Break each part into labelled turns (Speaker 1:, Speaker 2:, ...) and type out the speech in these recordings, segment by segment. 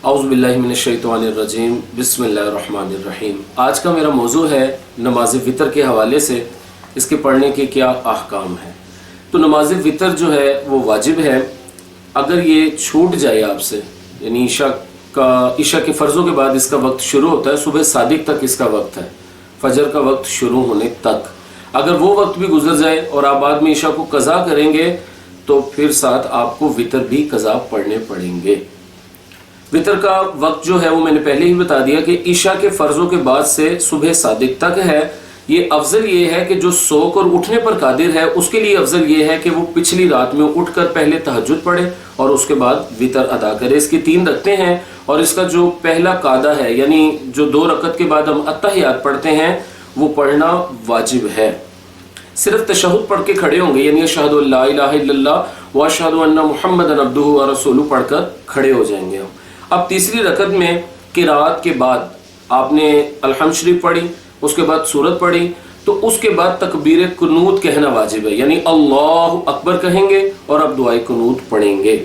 Speaker 1: اعوذ باللہ من الشیطان الرجیم بسم اللہ الرحمن الرحیم۔ آج کا میرا موضوع ہے نماز وطر کے حوالے سے اس کے پڑھنے کے کیا احکام ہیں۔ تو نماز وطر جو ہے وہ واجب ہے۔ اگر یہ چھوٹ جائے آپ سے، یعنی عشاء کے فرضوں کے بعد اس کا وقت شروع ہوتا ہے، صبح صادق تک اس کا وقت ہے، فجر کا وقت شروع ہونے تک، اگر وہ وقت بھی گزر جائے اور آپ بعد میں عشاء کو قضا کریں گے تو پھر ساتھ آپ کو وطر بھی قضا پڑھنے پڑیں گے۔ وطر کا وقت جو ہے وہ میں نے پہلے ہی بتا دیا کہ عشاء کے فرضوں کے بعد سے صبح صادق تک ہے۔ یہ افضل یہ ہے کہ جو سو کر اٹھنے پر قادر ہے اس کے لیے افضل یہ ہے کہ وہ پچھلی رات میں اٹھ کر پہلے تہجد پڑھے اور اس کے بعد وطر ادا کرے۔ اس کی 3 رکعتیں ہیں اور اس کا جو پہلا قاعدہ ہے، یعنی جو 2 رکعت کے بعد ہم التحیات پڑھتے ہیں، وہ پڑھنا واجب ہے۔ صرف تشہد پڑھ کے کھڑے ہوں گے، یعنی اشہد ان لا الہ الا اللہ و اشہد ان محمد عبدہ و رسولہ پڑھ کر کھڑے ہو جائیں گے ہم۔ اب تیسری رکعت میں قرات کے بعد آپ نے الحمد شریف پڑھی، اس کے بعد سورت پڑھی، تو اس کے بعد تکبیر قنوت کہنا واجب ہے، یعنی اللہ اکبر کہیں گے اور اب دعائے قنوت پڑھیں گے۔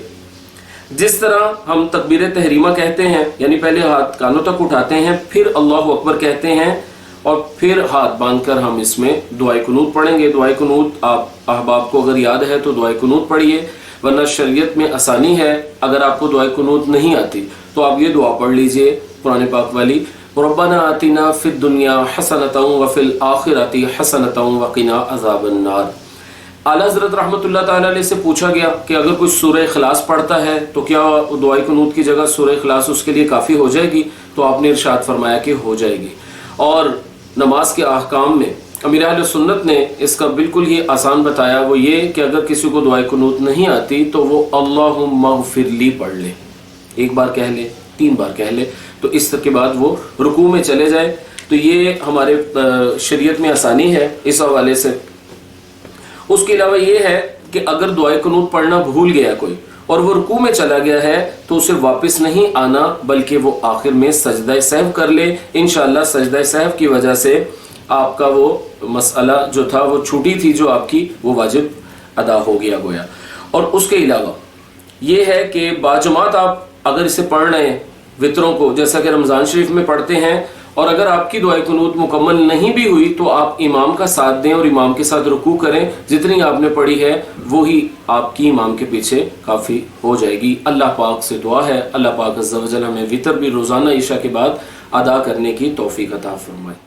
Speaker 1: جس طرح ہم تکبیر تحریمہ کہتے ہیں، یعنی پہلے ہاتھ کانوں تک اٹھاتے ہیں، پھر اللہ اکبر کہتے ہیں اور پھر ہاتھ باندھ کر ہم اس میں دعائے قنوت پڑھیں گے۔ دعائے قنوت آپ احباب کو اگر یاد ہے تو دعائے قنوت پڑھیے، ورنہ شریعت میں آسانی ہے۔ اگر آپ کو دعائے قنوت نہیں آتی تو آپ یہ دعا پڑھ لیجئے قرآن پاک والی، ربنا آتنا فی الدنیا حسنۃ وفی الآخرۃ حسنۃ وقنا عذاب النار۔ اعلیٰ حضرت رحمۃ اللہ تعالیٰ علیہ سے پوچھا گیا کہ اگر کوئی سورہ اخلاص پڑھتا ہے تو کیا دعائے قنوت کی جگہ سورہ اخلاص اس کے لیے کافی ہو جائے گی؟ تو آپ نے ارشاد فرمایا کہ ہو جائے گی۔ اور نماز کے احکام میں امیر اہل سنت نے اس کا بالکل ہی آسان بتایا، وہ یہ کہ اگر کسی کو دعائے قنوت نہیں آتی تو وہ اللہم اغفر لی پڑھ لے، 1 بار کہہ لے، 3 بار کہہ لے، تو اس کے بعد وہ رکوع میں چلے جائے۔ تو یہ ہمارے شریعت میں آسانی ہے اس حوالے سے۔ اس کے علاوہ یہ ہے کہ اگر دعائے قنوت پڑھنا بھول گیا کوئی اور وہ رکوع میں چلا گیا ہے تو اسے واپس نہیں آنا، بلکہ وہ آخر میں سجدہ سہو کر لے۔ انشاءاللہ سجدہ سہو کی وجہ سے آپ کا وہ مسئلہ جو تھا، وہ چھوٹی تھی جو آپ کی، وہ واجب ادا ہو گیا گویا۔ اور اس کے علاوہ یہ ہے کہ باجماعت آپ اگر اسے پڑھ رہے ہیں وطروں کو، جیسا کہ رمضان شریف میں پڑھتے ہیں، اور اگر آپ کی دعائے قنوت مکمل نہیں بھی ہوئی تو آپ امام کا ساتھ دیں اور امام کے ساتھ رکوع کریں۔ جتنی آپ نے پڑھی ہے وہی آپ کی امام کے پیچھے کافی ہو جائے گی۔ اللہ پاک سے دعا ہے اللہ پاک عز و جل ہمیں وطر بھی روزانہ عشاء کے بعد ادا کرنے کی توفیق عطا فرمائے۔